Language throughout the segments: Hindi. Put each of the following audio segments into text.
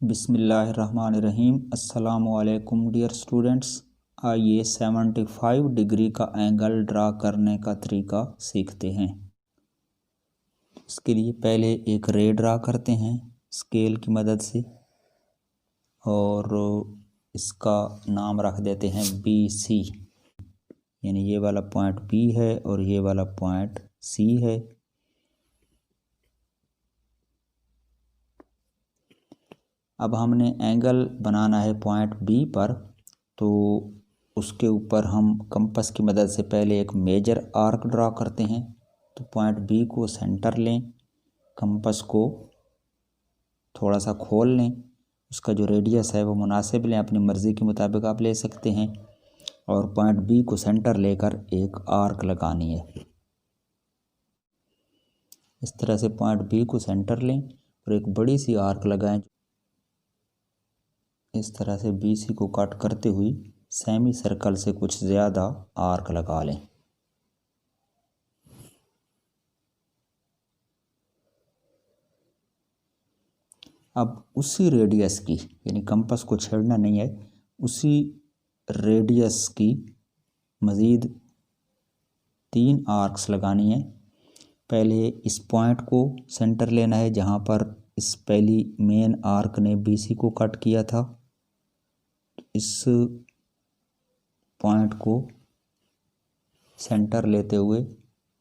बिस्मिल्लाहिर्रहमानिर्रहीम। अस्सलामुअलैकुम डियर स्टूडेंट्स। आइए 75 डिग्री का एंगल ड्रा करने का तरीका सीखते हैं। इसके लिए पहले एक रे ड्रा करते हैं स्केल की मदद से और इसका नाम रख देते हैं BC, यानी ये वाला पॉइंट B है और ये वाला पॉइंट C है। अब हमने एंगल बनाना है पॉइंट B पर, तो उसके ऊपर हम कंपास की मदद से पहले एक मेजर आर्क ड्रा करते हैं। तो पॉइंट B को सेंटर लें, कंपास को थोड़ा सा खोल लें, उसका जो रेडियस है वो मुनासिब लें, अपनी मर्ज़ी के मुताबिक आप ले सकते हैं। और पॉइंट B को सेंटर लेकर एक आर्क लगानी है। इस तरह से पॉइंट B को सेंटर लें और एक बड़ी सी आर्क लगाएं। इस तरह से BC को कट करते हुए सेमी सर्कल से कुछ ज़्यादा आर्क लगा लें। अब उसी रेडियस की, यानी कंपास को छेड़ना नहीं है, उसी रेडियस की मज़ीद 3 आर्क्स लगानी है। पहले इस पॉइंट को सेंटर लेना है जहाँ पर इस पहली मेन आर्क ने BC को कट किया था। इस पॉइंट को सेंटर लेते हुए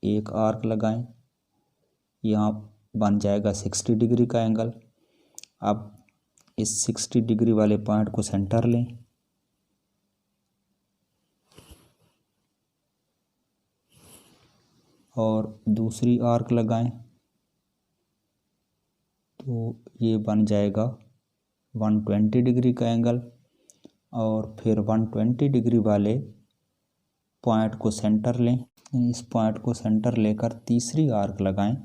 एक आर्क लगाएं, यहाँ बन जाएगा 60 डिग्री का एंगल। अब इस 60 डिग्री वाले पॉइंट को सेंटर लें और दूसरी आर्क लगाएं, तो ये बन जाएगा 120 डिग्री का एंगल। और फिर 120 डिग्री वाले पॉइंट को सेंटर लें, इस पॉइंट को सेंटर लेकर तीसरी आर्क लगाएं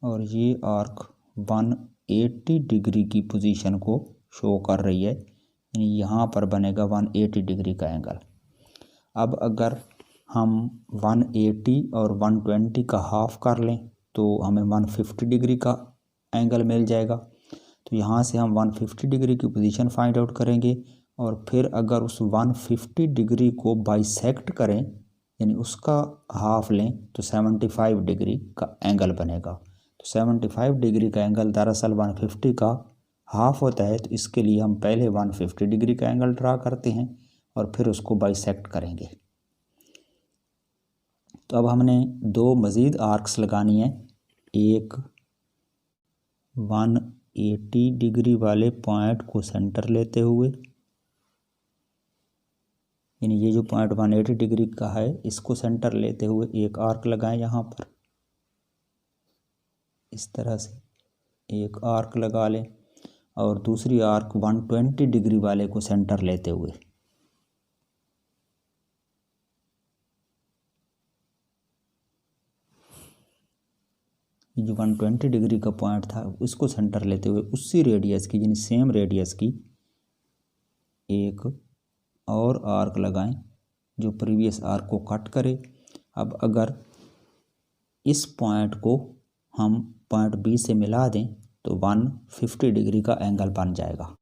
और ये आर्क 180 डिग्री की पोजीशन को शो कर रही है, यानी यहाँ पर बनेगा 180 डिग्री का एंगल। अब अगर हम 180 और 120 का हाफ कर लें तो हमें 150 डिग्री का एंगल मिल जाएगा। तो यहाँ से हम 150 डिग्री की पोजीशन फाइंड आउट करेंगे और फिर अगर उस 150 डिग्री को बाइसेक्ट करें, यानी उसका हाफ लें, तो 75 डिग्री का एंगल बनेगा। तो 75 डिग्री का एंगल दरअसल 150 का हाफ होता है। तो इसके लिए हम पहले 150 डिग्री का एंगल ड्रा करते हैं और फिर उसको बाइसेक्ट करेंगे। तो अब हमने 2 मज़ीद आर्क्स लगानी है। एक 180 डिग्री वाले पॉइंट को सेंटर लेते हुए, यानी ये जो पॉइंट 180 डिग्री का है इसको सेंटर लेते हुए एक आर्क लगाएं यहाँ पर। इस तरह से एक आर्क लगा लें और दूसरी आर्क 120 डिग्री वाले को सेंटर लेते हुए, जो 120 डिग्री का पॉइंट था उसको सेंटर लेते हुए उसी रेडियस की, यानी सेम रेडियस की एक और आर्क लगाएं जो प्रीवियस आर्क को कट करे। अब अगर इस पॉइंट को हम पॉइंट B से मिला दें तो 150 डिग्री का एंगल बन जाएगा।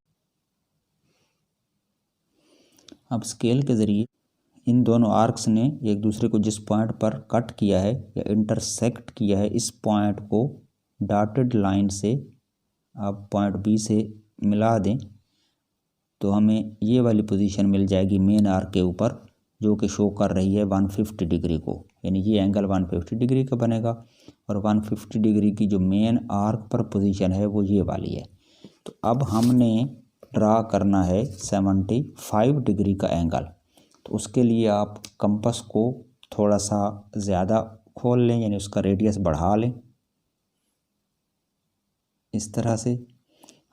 अब स्केल के ज़रिए इन दोनों आर्क्स ने एक दूसरे को जिस पॉइंट पर कट किया है या इंटरसेक्ट किया है, इस पॉइंट को डॉटेड लाइन से आप पॉइंट B से मिला दें तो हमें ये वाली पोजीशन मिल जाएगी मेन आर्क के ऊपर, जो कि शो कर रही है 150 डिग्री को, यानी ये एंगल 150 डिग्री का बनेगा। और 150 डिग्री की जो मेन आर्क पर पोजीशन है वो ये वाली है। तो अब हमने ड्रा करना है 75 डिग्री का एंगल। तो उसके लिए आप कंपास को थोड़ा सा ज़्यादा खोल लें, यानी उसका रेडियस बढ़ा लें इस तरह से।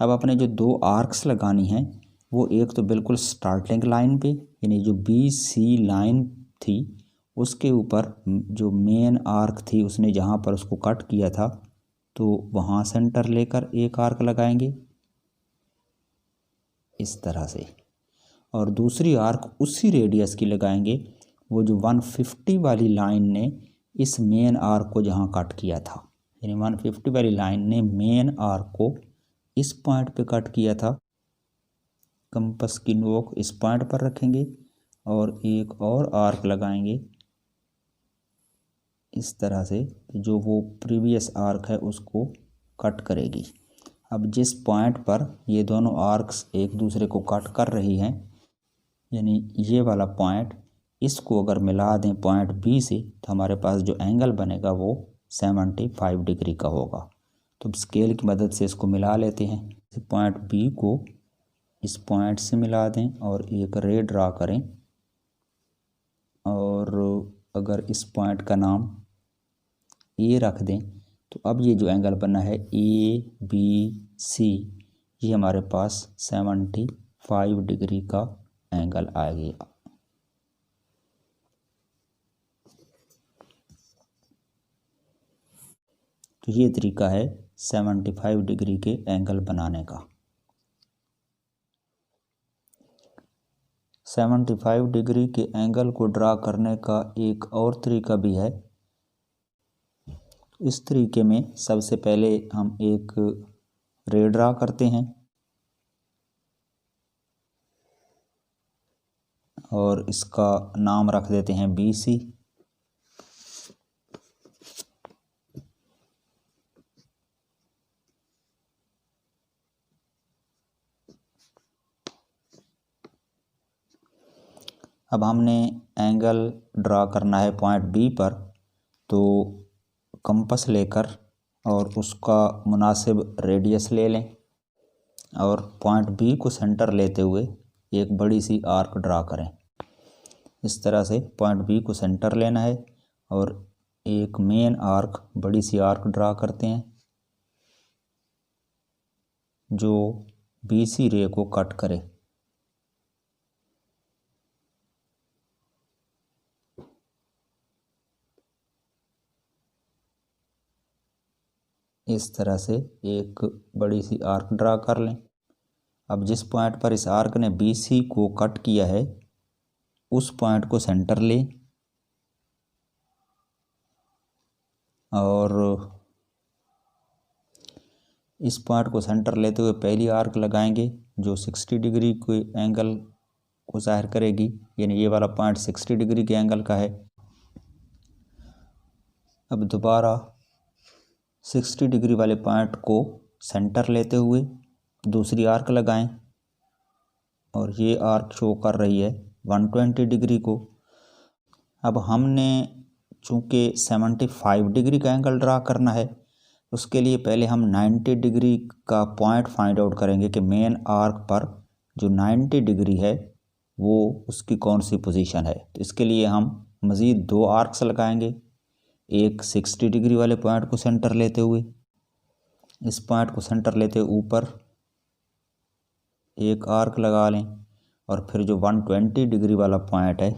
अब अपने जो 2 आर्क्स लगानी हैं वो एक तो बिल्कुल स्टार्टिंग लाइन पे, यानी जो BC लाइन थी उसके ऊपर जो मेन आर्क थी उसने जहाँ पर उसको कट किया था तो वहाँ सेंटर लेकर एक आर्क लगाएंगे इस तरह से। और दूसरी आर्क उसी रेडियस की लगाएंगे, वो जो 150 वाली लाइन ने इस मेन आर्क को जहाँ कट किया था, यानी 150 वाली लाइन ने मेन आर्क को इस पॉइंट पे कट किया था। कंपास की नोक इस पॉइंट पर रखेंगे और एक और आर्क लगाएंगे इस तरह से, जो वो प्रीवियस आर्क है उसको कट करेगी। अब जिस पॉइंट पर ये दोनों आर्क्स एक दूसरे को कट कर रही हैं, यानी ये वाला पॉइंट, इसको अगर मिला दें पॉइंट बी से तो हमारे पास जो एंगल बनेगा वो 75 डिग्री का होगा। तो स्केल की मदद से इसको मिला लेते हैं। पॉइंट बी को इस पॉइंट से मिला दें और एक रे ड्रा करें, और अगर इस पॉइंट का नाम ए रख दें तो अब ये जो एंगल बना है ABC, ये हमारे पास 75 डिग्री का एंगल आ गया। तो ये तरीका है 75 डिग्री के एंगल बनाने का। 75 डिग्री के एंगल को ड्रा करने का एक और तरीका भी है। इस तरीके में सबसे पहले हम एक रे ड्रा करते हैं और इसका नाम रख देते हैं BC। अब हमने एंगल ड्रा करना है पॉइंट बी पर, तो कंपास लेकर और उसका मुनासिब रेडियस ले लें और पॉइंट बी को सेंटर लेते हुए एक बड़ी सी आर्क ड्रा करें। इस तरह से पॉइंट बी को सेंटर लेना है और एक मेन आर्क, बड़ी सी आर्क ड्रा करते हैं जो BC रे को कट करे। इस तरह से एक बड़ी सी आर्क ड्रा कर लें। अब जिस पॉइंट पर इस आर्क ने BC को कट किया है उस पॉइंट को सेंटर लें और इस पॉइंट को सेंटर लेते हुए पहली आर्क लगाएंगे जो 60 डिग्री के एंगल को ज़ाहिर करेगी, यानी ये वाला पॉइंट 60 डिग्री के एंगल का है। अब दोबारा 60 डिग्री वाले पॉइंट को सेंटर लेते हुए दूसरी आर्क लगाएं और ये आर्क शो कर रही है 120 डिग्री को। अब हमने चूँकि 75 डिग्री का एंगल ड्रा करना है, उसके लिए पहले हम 90 डिग्री का पॉइंट फाइंड आउट करेंगे कि मेन आर्क पर जो 90 डिग्री है वो उसकी कौन सी पोजीशन है। तो इसके लिए हम मज़ीद दो आर्क्स लगाएंगे, एक 60 डिग्री वाले पॉइंट को सेंटर लेते हुए, इस पॉइंट को सेंटर लेते हुए ऊपर एक आर्क लगा लें और फिर जो 120 डिग्री वाला पॉइंट है,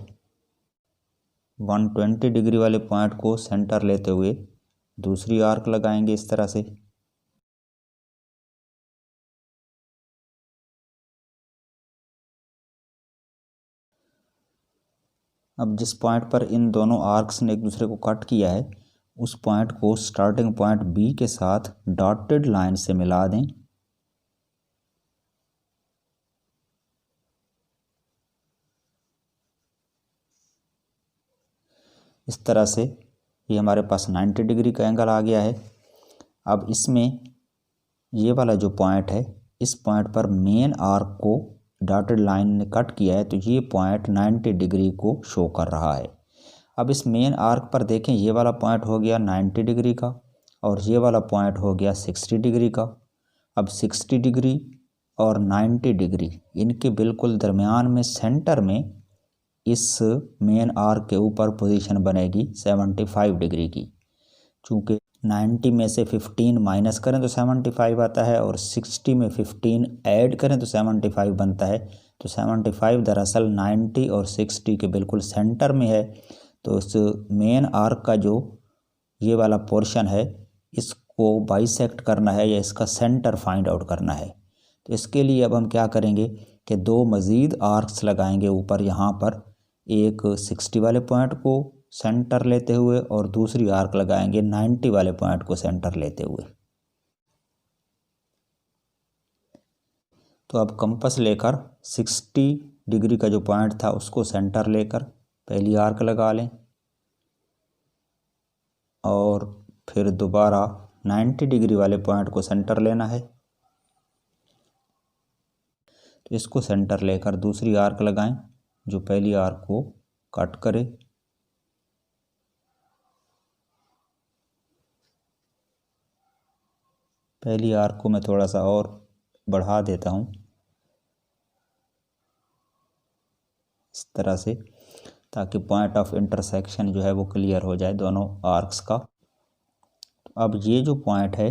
120 डिग्री वाले पॉइंट को सेंटर लेते हुए दूसरी आर्क लगाएंगे इस तरह से। अब जिस पॉइंट पर इन दोनों आर्क्स ने एक दूसरे को कट किया है उस पॉइंट को स्टार्टिंग पॉइंट बी के साथ डॉटेड लाइन से मिला दें। इस तरह से ये हमारे पास 90 डिग्री का एंगल आ गया है। अब इसमें ये वाला जो पॉइंट है, इस पॉइंट पर मेन आर्क को डॉटेड लाइन ने कट किया है तो ये पॉइंट 90 डिग्री को शो कर रहा है। अब इस मेन आर्क पर देखें, ये वाला पॉइंट हो गया 90 डिग्री का और ये वाला पॉइंट हो गया 60 डिग्री का। अब 60 डिग्री और 90 डिग्री इनके बिल्कुल दरमियान में सेंटर में इस मेन आर्क के ऊपर पोजीशन बनेगी 75 डिग्री की। चूँकि 90 में से 15 माइनस करें तो 75 आता है और 60 में 15 ऐड करें तो 75 बनता है। तो 75 दरअसल 90 और 60 के बिल्कुल सेंटर में है। तो इस मेन आर्क का जो ये वाला पोर्शन है इसको बाइसेक्ट करना है या इसका सेंटर फाइंड आउट करना है। तो इसके लिए अब हम क्या करेंगे कि दो मज़ीद आर्क्स लगाएंगे ऊपर। यहाँ पर एक 60 वाले पॉइंट को सेंटर लेते हुए और दूसरी आर्क लगाएंगे 90 वाले पॉइंट को सेंटर लेते हुए। तो अब कंपास लेकर 60 डिग्री का जो पॉइंट था उसको सेंटर लेकर पहली आर्क लगा लें और फिर दोबारा 90 डिग्री वाले पॉइंट को सेंटर लेना है। तो इसको सेंटर लेकर दूसरी आर्क लगाएं जो पहली आर्क को कट करे। पहली आर्क को मैं थोड़ा सा और बढ़ा देता हूँ इस तरह से, ताकि पॉइंट ऑफ इंटरसेक्शन जो है वो क्लियर हो जाए दोनों आर्क्स का। अब ये जो पॉइंट है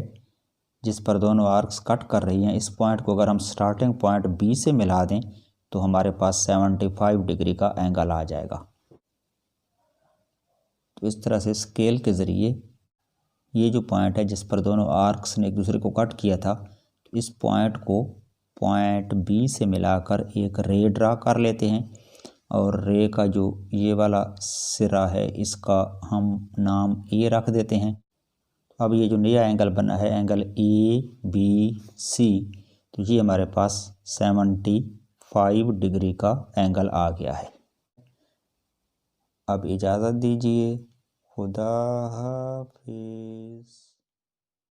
जिस पर दोनों आर्क्स कट कर रही हैं, इस पॉइंट को अगर हम स्टार्टिंग पॉइंट बी से मिला दें तो हमारे पास 75 डिग्री का एंगल आ जाएगा। तो इस तरह से स्केल के ज़रिए ये जो पॉइंट है जिस पर दोनों आर्क्स ने एक दूसरे को कट किया था, तो इस पॉइंट को पॉइंट बी से मिलाकर एक रे ड्रा कर लेते हैं और रे का जो ये वाला सिरा है इसका हम नाम ए रख देते हैं। अब ये जो नया एंगल बना है एंगल ABC, तो ये हमारे पास 75 डिग्री का एंगल आ गया है। अब इजाज़त दीजिए, खुदा हाफिज़।